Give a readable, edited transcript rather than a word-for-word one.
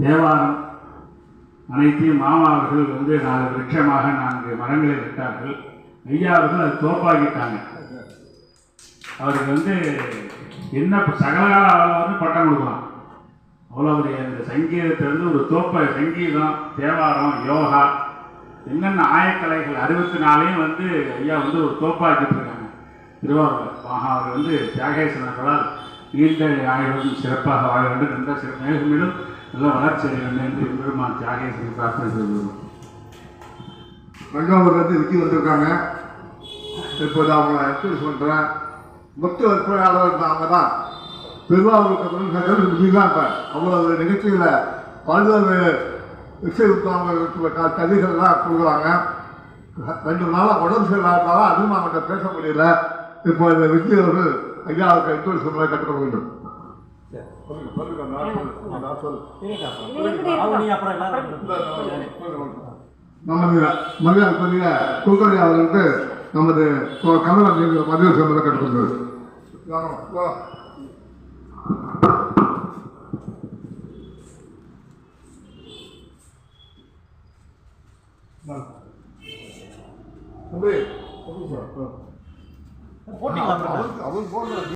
தேவாரம் அனைத்தையும் மாமா அவர்கள் வந்து 4 விருட்சமாக 4 மரங்களை விட்டார்கள். ஐயா அவர்கள் அது தோப்பாக்கிட்டாங்க. அவருக்கு வந்து என்ன சகலகால வந்து பட்டம் கொடுக்கலாம். அவ்வளோ அந்த சங்கீதத்திலிருந்து ஒரு தோப்பை சங்கீதம், தேவாரம், யோகா, என்னென்ன ஆயக்கலைகள் 64ஐயும் வந்து ஐயா வந்து ஒரு தோப்பாக்கிட்டு இருக்காங்க. திருவாரூர் மகா அவர் வந்து தியாகேசனர்களால் நீண்ட ஆயுளும் சிறப்பாக வாழ வேண்டும், நல்ல மேலும் மேலும் நல்ல வளர்ச்சி அடைய வேண்டும் என்று பெருமான் தியாகேசன் பிரார்த்தனை செய்துள்ளோம். தஞ்சாவூர்லேருந்து விக்கி வந்திருக்காங்க. இப்போது அவங்கள எக்ஸ்பிரஸ் பண்ணுறேன். மொத்த விற்பனையாளர் அவங்க தான். திருவாரூருக்கு தான் இப்போ அவ்வளவு நிகழ்ச்சியில் பல்வேறு கதைகள்லாம் கொடுக்குறாங்க. 2 நாளாக உடம்பு சரியில்லாததால் அதுவும் அவங்கள்ட்ட பேச முடியல. இப்போ இந்த விஜய் அவர்கள் ஐயாவுக்கு இன்ட்ரோல் சொல்ல கற்றுக்க வேண்டும். நமது மரியாதைக்குரிய குல்கர்ணி அவர்களுக்கு நமது கன்னட மத்திய சொல்ல கற்றுக்கொண்டது. போட்டிக்கலாம்.